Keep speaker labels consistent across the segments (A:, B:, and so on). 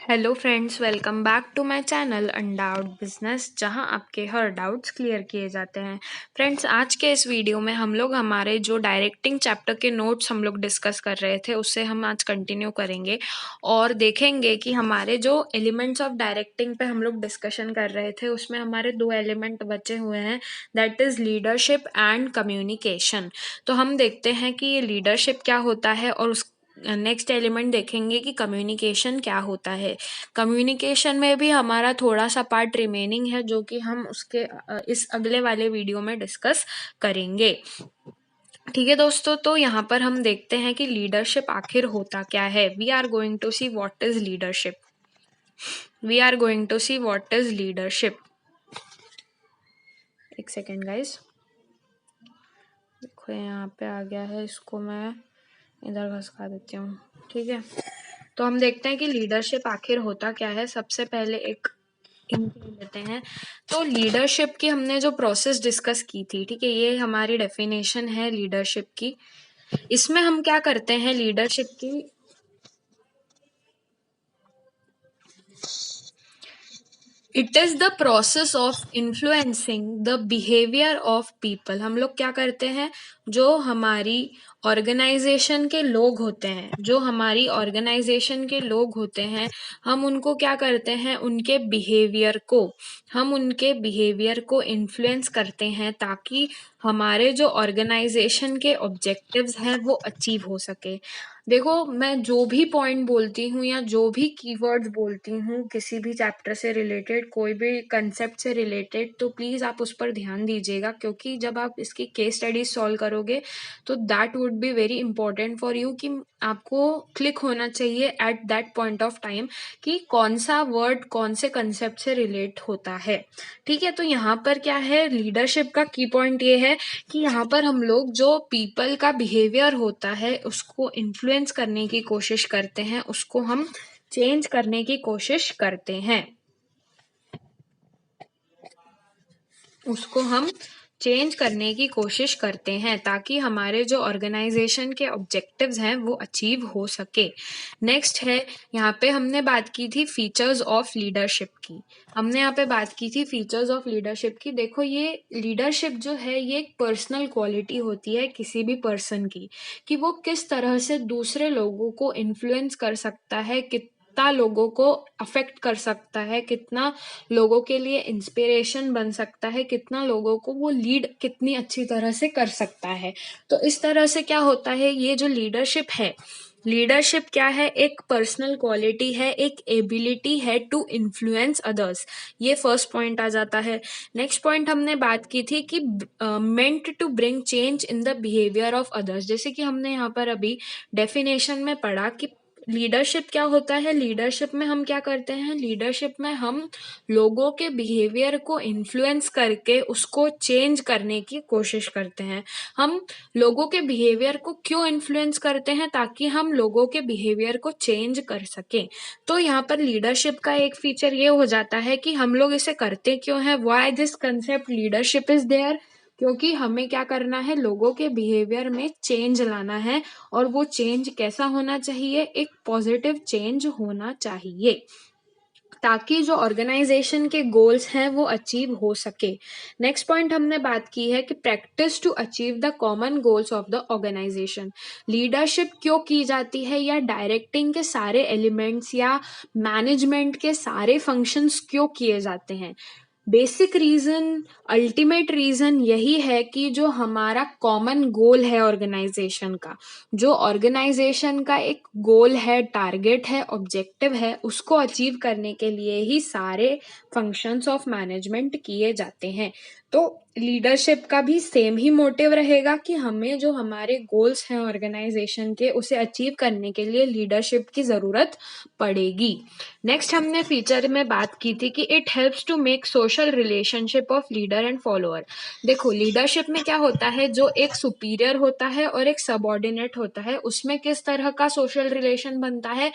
A: Hello friends, welcome back to my channel Undoubt Business, जहां आपके हर doubts clear किए जाते हैं। फ्रेंड्स, आज के इस वीडियो में हम लोग हमारे जो डायरेक्टिंग चैप्टर के नोट्स हम लोग डिस्कस कर रहे थे उससे हम आज कंटिन्यू करेंगे और देखेंगे कि हमारे जो एलिमेंट्स ऑफ डायरेक्टिंग पे हम लोग डिस्कशन कर रहे थे उसमें हमारे दो एलिमेंट बचे हुए हैं, that is leadership and communication. तो हम देखते हैं कि ये लीडरशिप क्या होता है और उस नेक्स्ट एलिमेंट देखेंगे कि कम्युनिकेशन क्या होता है। कम्युनिकेशन में भी हमारा थोड़ा सा पार्ट रिमेनिंग है जो कि हम उसके इस अगले वाले वीडियो में डिस्कस करेंगे। ठीक है दोस्तों, तो यहाँ पर हम देखते हैं कि लीडरशिप आखिर होता क्या है। We are going to see what is leadership. We are going to see what is leadership. एक सेकेंड गाइस, देखो यहाँ पे आ गया है, इसको मैं इधर घसका देती हूँ। ठीक है, तो हम देखते हैं कि लीडरशिप आखिर होता क्या है। सबसे पहले एक इंट्रो लेते हैं। तो लीडरशिप की हमने जो प्रोसेस डिस्कस की थी, ठीक है, ये हमारी डेफिनेशन है लीडरशिप की। इसमें हम क्या करते हैं लीडरशिप की, it is the process of influencing the behaviour of people. हम लोग क्या करते हैं, जो हमारी ऑर्गेनाइजेशन के लोग होते हैं, जो हमारी ऑर्गेनाइजेशन के लोग होते हैं, हम उनको क्या करते हैं, हम उनके बिहेवियर को इन्फ्लुएंस करते हैं ताकि हमारे जो ऑर्गेनाइजेशन के ऑब्जेक्टिव्स हैं वो अचीव हो सके। देखो, मैं जो भी पॉइंट बोलती हूँ या जो भी कीवर्ड्स बोलती हूँ किसी भी चैप्टर से रिलेटेड, कोई भी कंसेप्ट से रिलेटेड, तो प्लीज़ आप उस पर ध्यान दीजिएगा, क्योंकि जब आप इसकी केस स्टडीज सॉल्व करोगे तो that would be very important for you, कि आपको क्लिक होना चाहिए at that point of time कि कौन सा वर्ड कौन से कंसेप्ट से रिलेट होता है। ठीक है, तो यहाँ पर क्या है, लीडरशिप का की पॉइंट ये है कि यहाँ पर हम लोग जो पीपल का बिहेवियर होता है उसको इन्फ्लुएंस करने की कोशिश करते हैं, उसको हम चेंज करने की कोशिश करते हैं, उसको हम चेंज करने की कोशिश करते हैं ताकि हमारे जो ऑर्गेनाइजेशन के ऑब्जेक्टिव्स हैं वो अचीव हो सके। नेक्स्ट है, यहाँ पे हमने बात की थी फीचर्स ऑफ लीडरशिप की। हमने यहाँ पे बात की थी फीचर्स ऑफ लीडरशिप की। देखो, ये लीडरशिप जो है ये एक पर्सनल क्वालिटी होती है किसी भी पर्सन की, कि वो किस तरह से दूसरे लोगों को इन्फ्लुएंस कर सकता है, कितना लोगों को अफेक्ट कर सकता है, कितना लोगों के लिए इंस्पिरेशन बन सकता है, कितना लोगों को वो लीड कितनी अच्छी तरह से कर सकता है। तो इस तरह से क्या होता है, ये जो लीडरशिप है, लीडरशिप क्या है, एक पर्सनल क्वालिटी है, एक एबिलिटी है टू इन्फ्लुएंस अदर्स। ये फर्स्ट पॉइंट आ जाता है। नेक्स्ट पॉइंट हमने बात की थी कि meant to bring change in the behaviour of others. जैसे कि हमने यहाँ पर अभी डेफिनेशन में पढ़ा कि लीडरशिप क्या होता है। लीडरशिप में हम क्या करते हैं, लीडरशिप में हम लोगों के बिहेवियर को इन्फ्लुएंस करके उसको चेंज करने की कोशिश करते हैं। हम लोगों के बिहेवियर को क्यों इन्फ्लुएंस करते हैं, ताकि हम लोगों के बिहेवियर को चेंज कर सकें। तो यहाँ पर लीडरशिप का एक फीचर ये हो जाता है कि हम लोग इसे करते क्यों हैं, why this concept leadership is there, क्योंकि हमें क्या करना है, लोगों के बिहेवियर में चेंज लाना है। और वो चेंज कैसा होना चाहिए, एक पॉजिटिव चेंज होना चाहिए, ताकि जो ऑर्गेनाइजेशन के गोल्स हैं वो अचीव हो सके। नेक्स्ट पॉइंट हमने बात की है कि practice to achieve the common goals of the organisation. Leadership क्यों की जाती है, या डायरेक्टिंग के सारे एलिमेंट्स या मैनेजमेंट के सारे फंक्शंस क्यों किए जाते हैं। बेसिक रीजन, अल्टीमेट रीजन यही है कि जो हमारा कॉमन गोल है ऑर्गेनाइजेशन का, जो ऑर्गेनाइजेशन का एक गोल है, टारगेट है, ऑब्जेक्टिव है, उसको अचीव करने के लिए ही सारे फंक्शंस ऑफ मैनेजमेंट किए जाते हैं। तो लीडरशिप का भी सेम ही मोटिव रहेगा कि हमें जो हमारे गोल्स हैं ऑर्गेनाइजेशन के उसे अचीव करने के लिए लीडरशिप की ज़रूरत पड़ेगी। नेक्स्ट हमने फीचर में बात की थी कि it helps to make social relationship of leader and follower. देखो, लीडरशिप में क्या होता है, जो एक सुपीरियर होता है और एक सबऑर्डिनेट होता है, उसमें किस तरह का सोशल रिलेशन बनता है,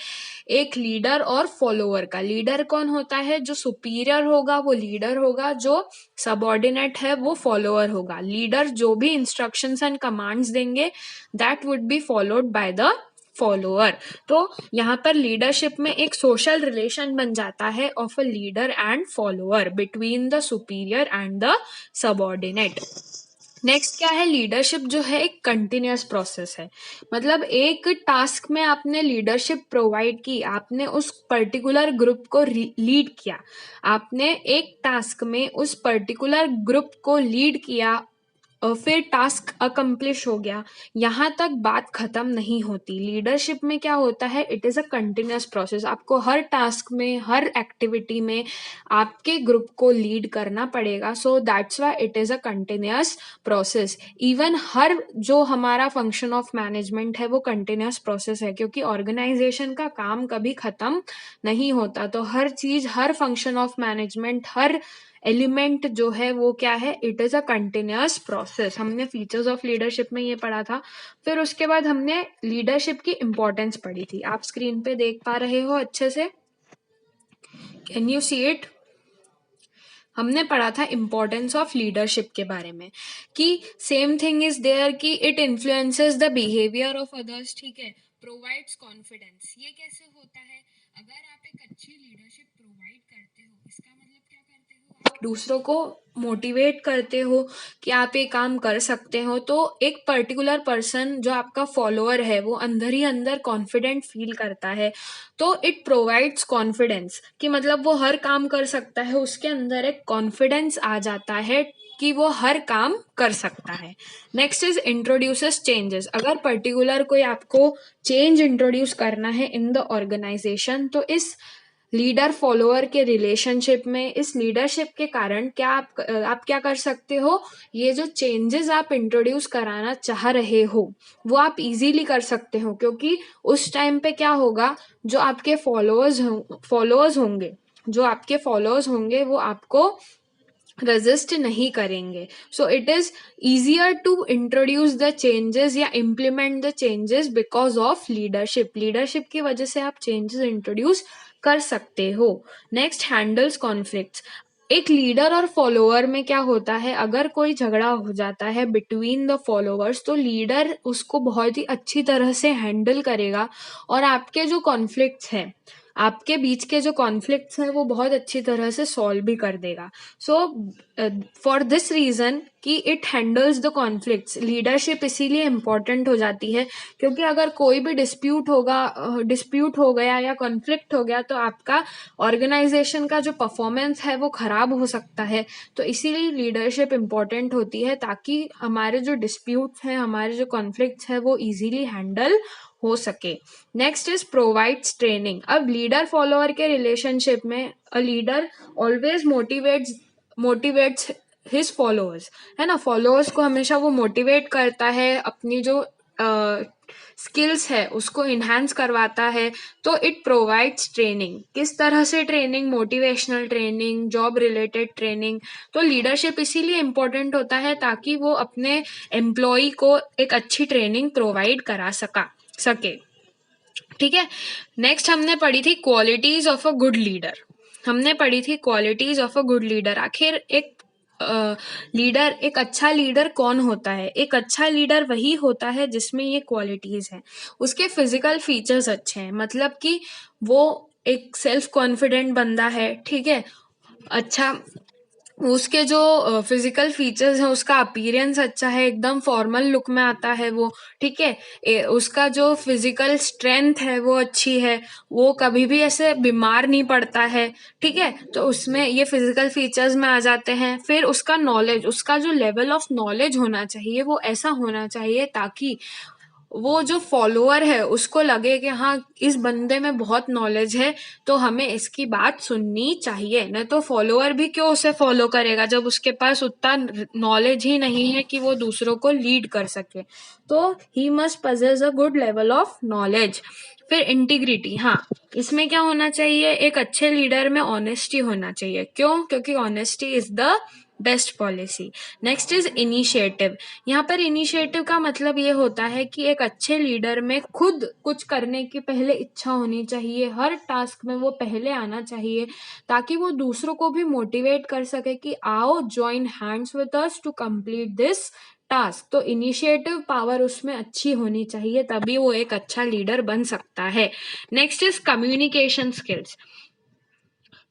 A: एक लीडर और फॉलोअर का। लीडर कौन होता है, जो सुपीरियर होगा वो लीडर होगा, जो सबऑर्डिनेट है वो फॉलोअर होगा। लीडर जो भी इंस्ट्रक्शंस एंड कमांड्स देंगे that would be followed by the follower. तो यहाँ पर लीडरशिप में एक सोशल रिलेशन बन जाता है of a leader and follower between the superior and the subordinate. Next क्या है, लीडरशिप जो है एक कंटिन्यूअस प्रोसेस है। मतलब एक टास्क में आपने लीडरशिप प्रोवाइड की, आपने उस पर्टिकुलर ग्रुप को लीड किया, आपने एक टास्क में उस पर्टिकुलर ग्रुप को लीड किया, फिर टास्क अकम्प्लिश हो गया, यहाँ तक बात खत्म नहीं होती। लीडरशिप में क्या होता है, it is a continuous process. आपको हर टास्क में, हर एक्टिविटी में आपके ग्रुप को लीड करना पड़ेगा। So that's why it is a continuous process. Even हर जो हमारा फंक्शन ऑफ मैनेजमेंट है वो कंटिन्यूअस प्रोसेस है, क्योंकि ऑर्गेनाइजेशन का काम कभी खत्म नहीं होता। तो हर चीज, हर फंक्शन ऑफ मैनेजमेंट, हर एलिमेंट जो है वो क्या है, it is a continuous process. हमने फीचर्स ऑफ लीडरशिप में ये पढ़ा था। फिर उसके बाद हमने लीडरशिप की इंपॉर्टेंस पढ़ी थी। आप स्क्रीन पे देख पा रहे हो अच्छे से, कैन यू सी इट? हमने पढ़ा था इम्पोर्टेंस ऑफ लीडरशिप के बारे में, कि सेम थिंग इज देयर, कि it influences the behaviour of others, ठीक है, प्रोवाइड्स कॉन्फिडेंस। ये कैसे होता है, अगर आप एक अच्छी लीडरशिप प्रोवाइड करते हो, इसका मतलब क्या करते हो, आप दूसरों को मोटिवेट करते हो कि आप ये काम कर सकते हो। तो एक पर्टिकुलर पर्सन जो आपका फॉलोअर है वो अंदर ही अंदर कॉन्फिडेंट फील करता है। तो इट प्रोवाइड्स कॉन्फिडेंस, कि मतलब वो हर काम कर सकता है, उसके अंदर एक कॉन्फिडेंस आ जाता है कि वो हर काम कर सकता है। Next is introduces changes. अगर पर्टिकुलर कोई आपको चेंज इंट्रोड्यूस करना है इन द ऑर्गेनाइजेशन, तो इस लीडर फॉलोअर के रिलेशनशिप में, इस लीडरशिप के कारण क्या आप क्या कर सकते हो, ये जो चेंजेस आप इंट्रोड्यूस कराना चाह रहे हो वो आप इजीली कर सकते हो। क्योंकि उस टाइम पे क्या होगा, जो आपके फॉलोअर्स होंगे वो आपको रेजिस्ट नहीं करेंगे। So it is easier to introduce the changes या implement the changes because of leadership. Leadership की वजह से आप चेंजेस इंट्रोड्यूस कर सकते हो। Next, handles conflicts. एक लीडर और फॉलोअर में क्या होता है, अगर कोई झगड़ा हो जाता है बिटवीन द फॉलोअर्स, तो लीडर उसको बहुत ही अच्छी तरह से हैंडल करेगा और आपके जो कॉन्फ्लिक्ट्स हैं, आपके बीच के जो कॉन्फ्लिक्ट्स हैं वो बहुत अच्छी तरह से सॉल्व भी कर देगा। सो फॉर दिस रीजन कि it handles the conflicts, leadership इसीलिए इम्पॉर्टेंट हो जाती है। क्योंकि अगर कोई भी डिस्प्यूट हो गया या कॉन्फ्लिक्ट हो गया, तो आपका ऑर्गेनाइजेशन का जो परफॉर्मेंस है वो खराब हो सकता है। तो इसीलिए लीडरशिप इम्पॉर्टेंट होती है, ताकि हमारे जो डिस्प्यूट्स हैं, हमारे जो कॉन्फ्लिक्ट्स हैं वो इजीली हैंडल हो सके। Next is provides training. अब लीडर फॉलोअर के रिलेशनशिप में a leader always motivates his followers, है ना। फॉलोअर्स को हमेशा वो मोटिवेट करता है, अपनी जो स्किल्स है उसको इन्हांस करवाता है। तो इट प्रोवाइड्स ट्रेनिंग। किस तरह से training, motivational training, job related training. तो लीडरशिप इसीलिए इम्पोर्टेंट होता है ताकि वो अपने एम्प्लॉय को एक अच्छी ट्रेनिंग प्रोवाइड करा सके। ठीक है। नेक्स्ट हमने पढ़ी थी qualities of a good leader. आखिर एक लीडर, एक अच्छा लीडर कौन होता है? एक अच्छा लीडर वही होता है जिसमें ये क्वालिटीज हैं। उसके फिजिकल फीचर्स अच्छे हैं, मतलब कि वो एक सेल्फ कॉन्फिडेंट बंदा है, ठीक है, अच्छा, उसके जो फिजिकल फीचर्स हैं, उसका अपीयरेंस अच्छा है, एकदम फॉर्मल लुक में आता है वो, ठीक है, उसका जो फिजिकल स्ट्रेंथ है वो अच्छी है, वो कभी भी ऐसे बीमार नहीं पड़ता है, ठीक है। तो उसमें ये फिजिकल फीचर्स में आ जाते हैं। फिर उसका नॉलेज, उसका जो लेवल ऑफ नॉलेज होना चाहिए वो ऐसा होना चाहिए ताकि वो जो फॉलोअर है उसको लगे कि हाँ, इस बंदे में बहुत नॉलेज है, तो हमें इसकी बात सुननी चाहिए। नहीं तो फॉलोअर भी क्यों उसे फॉलो करेगा जब उसके पास उतना नॉलेज ही नहीं है कि वो दूसरों को लीड कर सके। तो he must possess a good level of knowledge. फिर इंटीग्रिटी, हाँ, इसमें क्या होना चाहिए, एक अच्छे लीडर में ऑनेस्टी होना चाहिए। क्यों? क्योंकि honesty is the best policy. Next is initiative. यहाँ पर इनिशिएटिव का मतलब ये होता है कि एक अच्छे लीडर में खुद कुछ करने की पहले इच्छा होनी चाहिए, हर टास्क में वो पहले आना चाहिए, ताकि वो दूसरों को भी मोटिवेट कर सके कि आओ, join hands with us to complete this task, तो इनिशिएटिव पावर उसमें अच्छी होनी चाहिए, तभी वो एक अच्छा लीडर बन सकता है। Next is communication skills.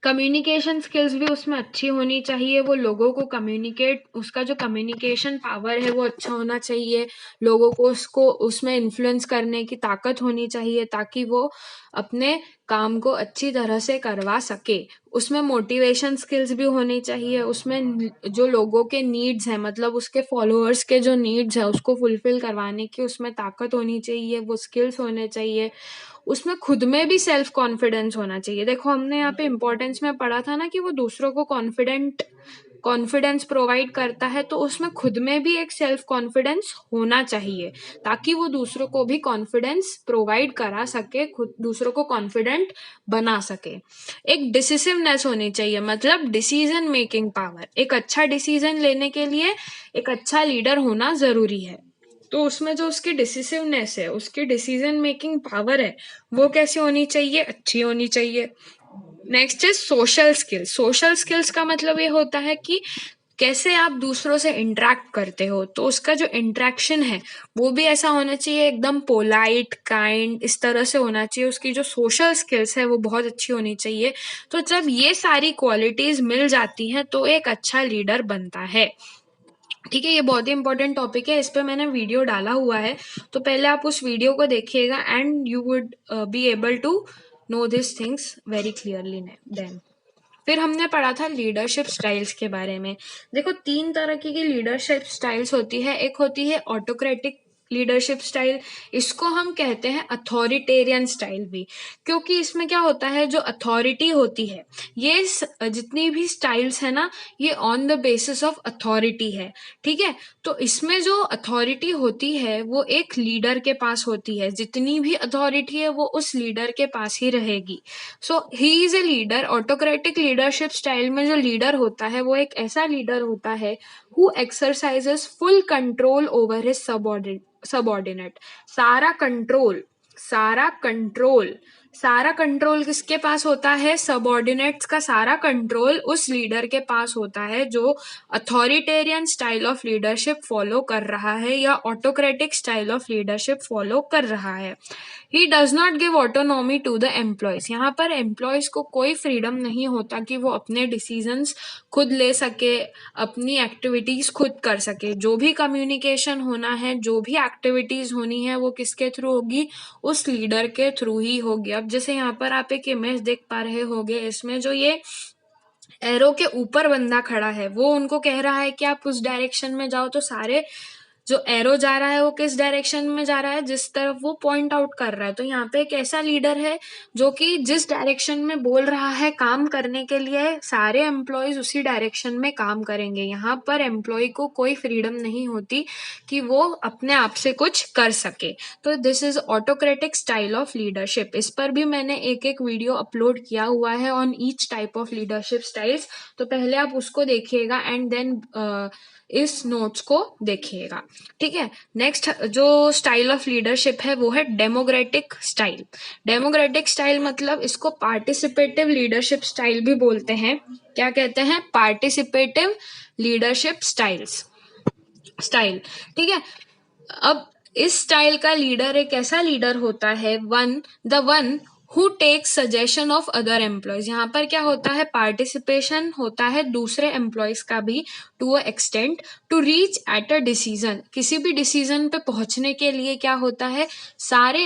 A: Communication skills भी उसमें अच्छी होनी चाहिए, वो लोगों को कम्युनिकेट, उसका जो कम्युनिकेशन पावर है वो अच्छा होना चाहिए, लोगों को उसको उसमें इन्फ्लुएंस करने की ताकत होनी चाहिए ताकि वो अपने काम को अच्छी तरह से करवा सके। उसमें मोटिवेशन स्किल्स भी होनी चाहिए, उसमें जो लोगों के नीड्स हैं, मतलब उसके फॉलोअर्स के जो नीड्स है उसको फुलफिल करवाने की उसमें ताकत होनी चाहिए, वो स्किल्स होने चाहिए। उसमें खुद में भी सेल्फ कॉन्फिडेंस होना चाहिए। देखो हमने यहाँ पे इम्पोर्टेंस में पढ़ा था ना कि वो दूसरों को कॉन्फिडेंस प्रोवाइड करता है, तो उसमें खुद में भी एक सेल्फ कॉन्फिडेंस होना चाहिए ताकि वो दूसरों को भी कॉन्फिडेंस प्रोवाइड करा सके, खुद दूसरों को कॉन्फिडेंट बना सके। एक डिसिसिवनेस होनी चाहिए, मतलब डिसीजन मेकिंग पावर। एक अच्छा डिसीजन लेने के लिए एक अच्छा लीडर होना जरूरी है, तो उसमें जो उसकी डिसिसिवनेस है, उसकी डिसीजन मेकिंग पावर है, वो कैसी होनी चाहिए? अच्छी होनी चाहिए। Next is social skills. Social skills का मतलब ये होता है कि कैसे आप दूसरों से इंटरेक्ट करते हो, तो उसका जो इंटरेक्शन है वो भी ऐसा होना चाहिए, एकदम पोलाइट, काइंड, इस तरह से होना चाहिए। उसकी जो सोशल स्किल्स है वो बहुत अच्छी होनी चाहिए। तो जब ये सारी क्वालिटीज मिल जाती हैं तो एक अच्छा लीडर बनता है। ठीक है, ये बहुत ही इंपॉर्टेंट टॉपिक है, इस पे मैंने वीडियो डाला हुआ है, तो पहले आप उस वीडियो को देखिएगा and you would be able to know this things very clearly. Then फिर हमने पढ़ा था लीडरशिप स्टाइल्स के बारे में। देखो 3 तरह की लीडरशिप स्टाइल्स होती है। एक होती है ऑटोक्रेटिक लीडरशिप स्टाइल, इसको हम कहते हैं अथॉरिटेरियन स्टाइल भी, क्योंकि इसमें क्या होता है, जो अथॉरिटी होती है, ये जितनी भी स्टाइल्स है ना, ये on the basis of authority है। ठीक है, तो इसमें जो अथॉरिटी होती है वो एक लीडर के पास होती है, जितनी भी अथॉरिटी है वो उस लीडर के पास ही रहेगी। So he is a leader. Autocratic leadership style में जो लीडर होता है वो एक ऐसा लीडर होता है who exercises full control over his subordinate. सारा कंट्रोल, सारा कंट्रोल, सारा कंट्रोल किसके पास होता है? सबऑर्डिनेट्स का सारा कंट्रोल उस लीडर के पास होता है जो authoritarian style of leadership follow कर रहा है या autocratic style of leadership follow कर रहा है। He does not give autonomy to the employees. यहाँ पर एम्प्लॉयज को कोई फ्रीडम नहीं होता कि वो अपने डिसीजंस खुद ले सके, अपनी एक्टिविटीज खुद कर सके। जो भी कम्युनिकेशन होना है, जो भी एक्टिविटीज होनी है, वो किसके थ्रू होगी? उस लीडर के थ्रू ही होगी। अब जैसे यहाँ पर आप एक इमेज देख पा रहे होंगे, इसमें जो ये एरो के ऊपर बंदा खड़ा है वो उनको कह रहा है कि आप उस डायरेक्शन में जाओ, तो सारे जो एरो जा रहा है वो किस डायरेक्शन में जा रहा है? जिस तरफ वो पॉइंट आउट कर रहा है। तो यहाँ पे एक ऐसा लीडर है जो कि जिस डायरेक्शन में बोल रहा है काम करने के लिए, सारे एम्प्लॉयज उसी डायरेक्शन में काम करेंगे। यहाँ पर एम्प्लॉय को कोई फ्रीडम नहीं होती कि वो अपने आप से कुछ कर सके। तो this is autocratic style of leadership. इस पर भी मैंने एक एक वीडियो अपलोड किया हुआ है on each type of leadership styles, तो पहले आप उसको देखिएगा एंड देन इस नोट्स को देखिएगा। ठीक है, नेक्स्ट जो स्टाइल ऑफ लीडरशिप है वो है डेमोक्रेटिक स्टाइल। डेमोक्रेटिक स्टाइल मतलब इसको पार्टिसिपेटिव लीडरशिप स्टाइल भी बोलते हैं। क्या कहते हैं? Participative leadership style. ठीक है, अब इस स्टाइल का लीडर एक ऐसा लीडर होता है, the one who takes suggestion of other employees. यहाँ पर क्या होता है? पार्टिसिपेशन होता है दूसरे एम्प्लॉयज का भी to a extent, to reach at a decision. किसी भी डिसीजन पे पहुंचने के लिए क्या होता है? सारे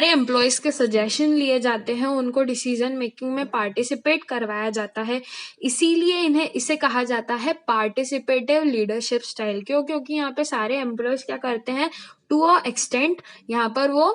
A: एम्प्लॉयज के सजेशन लिए जाते हैं, उनको डिसीजन मेकिंग में पार्टिसिपेट करवाया जाता है, इसीलिए इसे कहा जाता है पार्टिसिपेटिव लीडरशिप स्टाइल। क्यों? क्योंकि यहाँ पे सारे एम्प्लॉयज क्या करते हैं? टू अ एक्सटेंट यहाँ पर वो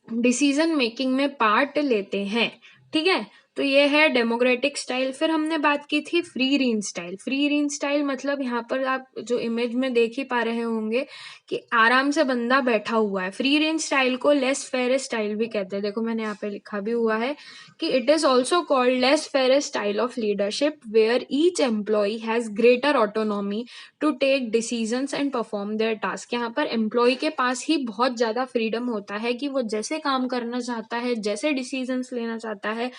A: डिसीजन मेकिंग में पार्ट लेते हैं। ठीक है, तो ये है डेमोक्रेटिक स्टाइल। फिर हमने बात की थी free range style. Free range style मतलब यहाँ पर आप जो इमेज में देख ही पा रहे होंगे कि आराम से बंदा बैठा हुआ है। फ्री रेंज स्टाइल को लेस फेयर स्टाइल भी कहते हैं। देखो मैंने यहाँ पे लिखा भी हुआ है कि it is also called laissez faire style of leadership where each employee has greater autonomy to take decisions and perform their task. यहाँ पर एम्प्लॉय के पास ही बहुत ज्यादा फ्रीडम होता है कि वो जैसे काम करना चाहता है, जैसे डिसीजंस लेना चाहता है,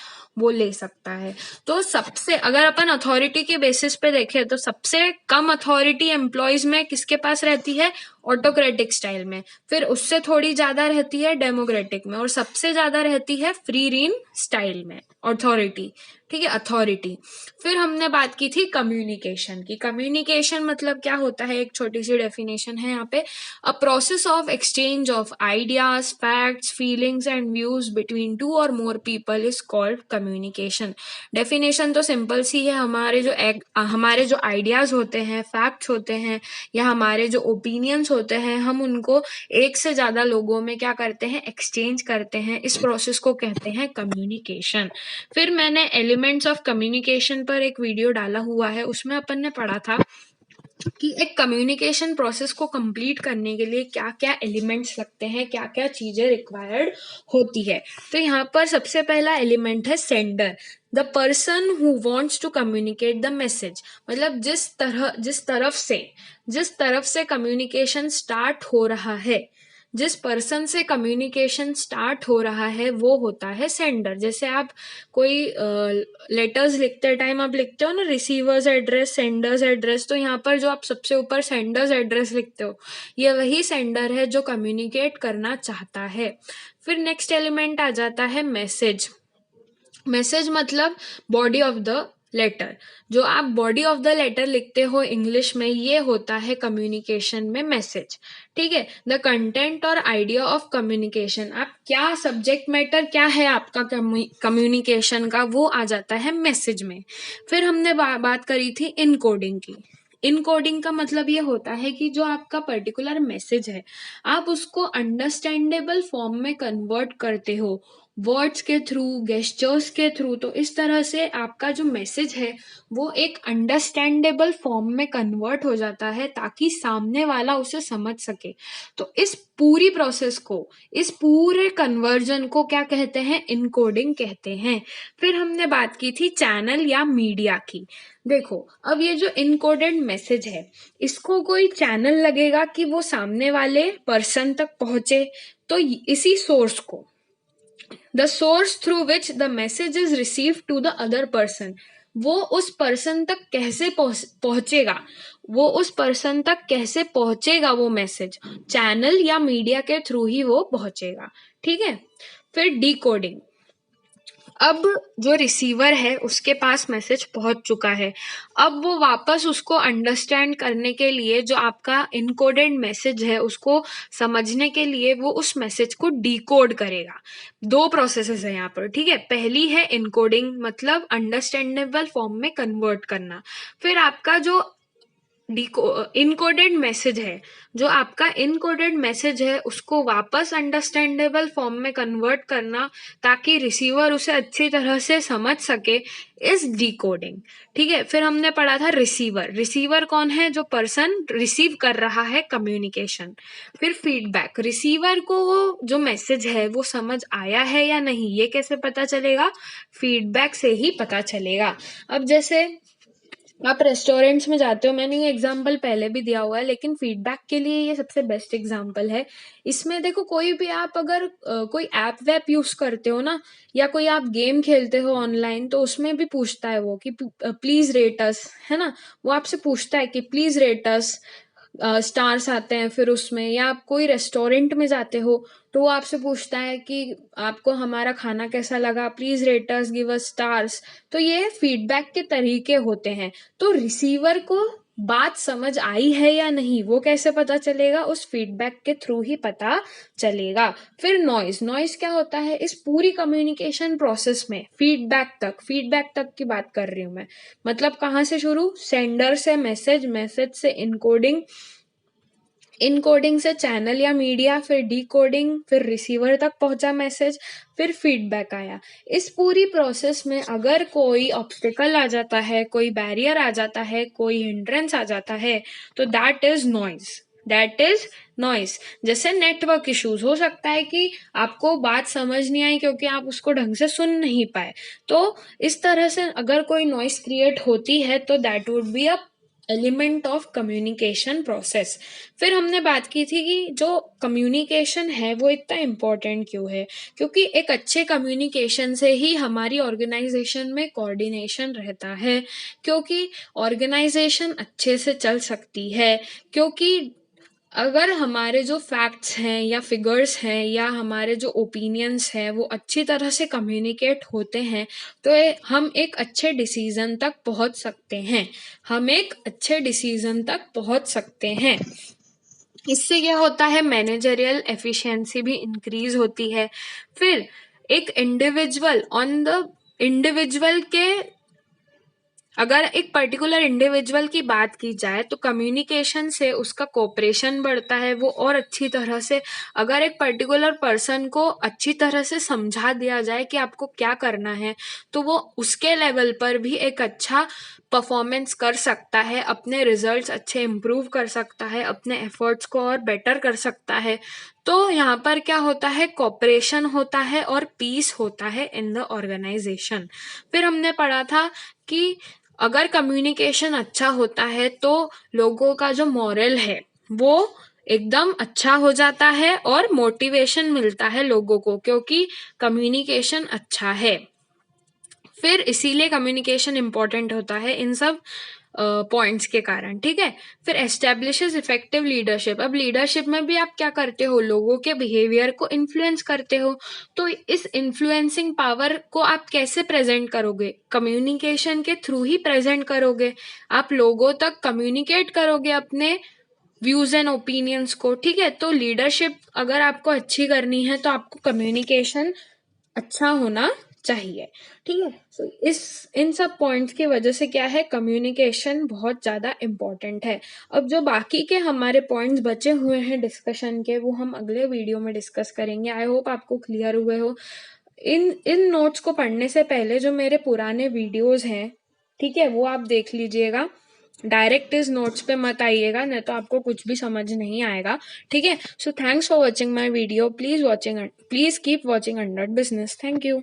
A: वो ले सकता है। तो सबसे अगर अपन अथॉरिटी के बेसिस पे देखें तो सबसे कम अथॉरिटी एम्प्लॉयज में किसके पास रहती है, ऑटोक्रेटिक स्टाइल में, फिर उससे थोड़ी ज्यादा रहती है डेमोक्रेटिक में, और सबसे ज्यादा रहती है फ्री रीन स्टाइल में अथॉरिटी। ठीक है, अथॉरिटी। फिर हमने बात की थी कम्युनिकेशन की। कम्युनिकेशन मतलब क्या होता है, एक छोटी सी डेफिनेशन है यहाँ पे, a process of exchange of ideas, facts, feelings and views between two or more people is called communication. Definition तो सिंपल सी है, हमारे जो आइडियाज होते हैं, फैक्ट्स होते हैं, या हमारे जो ओपिनियंस होते हैं, हम उनको एक से ज्यादा लोगों में क्या करते हैं, एक्सचेंज करते हैं। इस प्रोसेस को कहते हैं कम्युनिकेशन। फिर मैंने एलिमेंट्स ऑफ कम्युनिकेशन पर एक वीडियो डाला हुआ है, उसमें अपन ने पढ़ा था कि एक कम्युनिकेशन प्रोसेस को कंप्लीट करने के लिए क्या क्या एलिमेंट्स लगते हैं, क्या क्या चीजें रिक्वायर्ड होती है। तो यहाँ पर सबसे पहला एलिमेंट है sender, the person who wants to communicate the message. मतलब जिस तरफ से कम्युनिकेशन स्टार्ट हो रहा है, जिस पर्सन से कम्युनिकेशन स्टार्ट हो रहा है वो होता है सेंडर। जैसे आप कोई लेटर्स लिखते टाइम आप लिखते हो ना रिसीवर्स एड्रेस, सेंडर्स एड्रेस, तो यहाँ पर जो आप सबसे ऊपर सेंडर्स एड्रेस लिखते हो, ये वही सेंडर है जो कम्युनिकेट करना चाहता है। फिर नेक्स्ट एलिमेंट आ जाता है मैसेज। मैसेज मतलब बॉडी ऑफ द लेटर। जो आप बॉडी ऑफ द लेटर लिखते हो इंग्लिश में, ये होता है कम्युनिकेशन में मैसेज। ठीक है, द कंटेंट और आइडिया ऑफ कम्युनिकेशन, आप क्या सब्जेक्ट मैटर क्या है आपका कम्युनिकेशन का, वो आ जाता है मैसेज में। फिर हमने बात करी थी इनकोडिंग की। इनकोडिंग का मतलब ये होता है कि जो आपका पर्टिकुलर मैसेज है, आप उसको अंडरस्टैंडेबल फॉर्म में कन्वर्ट करते हो, वर्ड्स के थ्रू, गेस्चर्स के थ्रू। तो इस तरह से आपका जो मैसेज है वो एक अंडरस्टैंडेबल फॉर्म में कन्वर्ट हो जाता है ताकि सामने वाला उसे समझ सके। तो इस पूरी प्रोसेस को, इस पूरे कन्वर्जन को क्या कहते हैं, इनकोडिंग कहते हैं। फिर हमने बात की थी चैनल या मीडिया की। देखो, अब ये जो इनकोडेड मैसेज है, इसको कोई चैनल लगेगा कि वो सामने वाले पर्सन तक पहुंचे, तो इसी सोर्स को, the source through which the message is receive to the other person, वो उस पर्सन तक कैसे पहुंचेगा, वो उस पर्सन तक कैसे पहुंचेगा वो मैसेज, चैनल या मीडिया के थ्रू ही वो पहुंचेगा। ठीक है। फिर डिकोडिंग, अब जो रिसीवर है उसके पास मैसेज पहुंच चुका है, अब वो वापस उसको अंडरस्टैंड करने के लिए, जो आपका इनकोडेड मैसेज है उसको समझने के लिए वो उस मैसेज को डिकोड करेगा। दो प्रोसेसेस है यहाँ पर। ठीक है, पहली है इनकोडिंग, मतलब अंडरस्टैंडेबल फॉर्म में कन्वर्ट करना। फिर आपका जो इनकोडेड मैसेज है, जो आपका इनकोडेड मैसेज है उसको वापस अंडरस्टैंडेबल फॉर्म में कन्वर्ट करना ताकि रिसीवर उसे अच्छी तरह से समझ सके, इस डिकोडिंग। ठीक है। फिर हमने पढ़ा था रिसीवर। रिसीवर कौन है, जो पर्सन रिसीव कर रहा है कम्युनिकेशन। फिर फीडबैक, रिसीवर को वो जो मैसेज है वो समझ आया है या नहीं, ये कैसे पता चलेगा, फीडबैक से ही पता चलेगा। अब जैसे आप रेस्टोरेंट्स में जाते हो, मैंने ये एग्जाम्पल पहले भी दिया हुआ है लेकिन फीडबैक के लिए ये सबसे बेस्ट एग्जाम्पल है। इसमें देखो, कोई भी आप अगर कोई ऐप वेप यूज करते हो ना, या कोई आप गेम खेलते हो ऑनलाइन, तो उसमें भी पूछता है वो कि प्लीज रेट अस, है ना, वो आपसे पूछता है कि प्लीज रेट अस, स्टार्स आते हैं फिर उसमें। या आप कोई रेस्टोरेंट में जाते हो तो वो आपसे पूछता है कि आपको हमारा खाना कैसा लगा, please rate us, give us stars. तो ये फीडबैक के तरीके होते हैं। तो रिसीवर को बात समझ आई है या नहीं वो कैसे पता चलेगा, उस फीडबैक के थ्रू ही पता चलेगा। फिर नॉइज, नॉइज क्या होता है, इस पूरी कम्युनिकेशन प्रोसेस में फीडबैक तक की बात कर रही हूं मैं। मतलब कहाँ से शुरू, सेंडर से मैसेज, मैसेज से इनकोडिंग, इनकोडिंग से चैनल या मीडिया, फिर डिकोडिंग, फिर रिसीवर तक पहुंचा मैसेज, फिर फीडबैक आया। इस पूरी प्रोसेस में अगर कोई ऑब्स्टिकल आ जाता है, कोई बैरियर आ जाता है, कोई हिंड्रेंस आ जाता है, तो दैट इज नॉइज। जैसे नेटवर्क इश्यूज, हो सकता है कि आपको बात समझ नहीं आई क्योंकि आप उसको ढंग से सुन नहीं पाए। तो इस तरह से अगर कोई नॉइज क्रिएट होती है तो that would be a element of communication process. फिर हमने बात की थी कि जो कम्युनिकेशन है वो इतना इम्पोर्टेंट क्यों है, क्योंकि एक अच्छे कम्युनिकेशन से ही हमारी ऑर्गेनाइजेशन में कोऑर्डिनेशन रहता है, क्योंकि ऑर्गेनाइजेशन अच्छे से चल सकती है, क्योंकि अगर हमारे जो फैक्ट्स हैं या फिगर्स हैं या हमारे जो ओपिनियंस हैं वो अच्छी तरह से कम्युनिकेट होते हैं तो हम एक अच्छे डिसीजन तक पहुंच सकते हैं, हम एक अच्छे डिसीजन तक पहुंच सकते हैं। इससे क्या होता है, मैनेजरियल एफिशिएंसी भी इंक्रीज होती है। फिर एक इंडिविजुअल के अगर एक पर्टिकुलर इंडिविजुअल की बात की जाए तो कम्युनिकेशन से उसका कोऑपरेशन बढ़ता है, वो और अच्छी तरह से, अगर एक पर्टिकुलर पर्सन को अच्छी तरह से समझा दिया जाए कि आपको क्या करना है तो वो उसके लेवल पर भी एक अच्छा परफॉर्मेंस कर सकता है, अपने रिजल्ट्स अच्छे इम्प्रूव कर सकता है, अपने एफर्ट्स को और बेटर कर सकता है। तो यहाँ पर क्या होता है, कोऑपरेशन होता है और पीस होता है इन द ऑर्गेनाइजेशन। फिर हमने पढ़ा था कि अगर कम्युनिकेशन अच्छा होता है तो लोगों का जो मॉरल है वो एकदम अच्छा हो जाता है और मोटिवेशन मिलता है लोगों को, क्योंकि कम्युनिकेशन अच्छा है। फिर इसीलिए कम्युनिकेशन इंपॉर्टेंट होता है इन सब पॉइंट्स के कारण, ठीक है। फिर एस्टेब्लिशेस इफेक्टिव लीडरशिप। अब लीडरशिप में भी आप क्या करते हो, लोगों के बिहेवियर को इन्फ्लुएंस करते हो। तो इस इन्फ्लुएंसिंग पावर को आप कैसे प्रेजेंट करोगे, कम्युनिकेशन के थ्रू ही प्रेजेंट करोगे। आप लोगों तक कम्युनिकेट करोगे अपने व्यूज एंड ओपिनियंस को, ठीक है। तो लीडरशिप अगर आपको अच्छी करनी है तो आपको कम्युनिकेशन अच्छा होना चाहिए, ठीक है। सो इन सब पॉइंट्स की वजह से क्या है, कम्युनिकेशन बहुत ज़्यादा इम्पोर्टेंट है। अब जो बाकी के हमारे पॉइंट्स बचे हुए हैं डिस्कशन के वो हम अगले वीडियो में डिस्कस करेंगे। आई होप आपको क्लियर हुए हो। इन नोट्स को पढ़ने से पहले जो मेरे पुराने वीडियोस हैं, ठीक है, वो आप देख लीजिएगा। डायरेक्ट इस नोट्स पे मत आइएगा, नहीं तो आपको कुछ भी समझ नहीं आएगा, ठीक है। So thanks for watching my video. Please keep watching 100 Business। Thank you.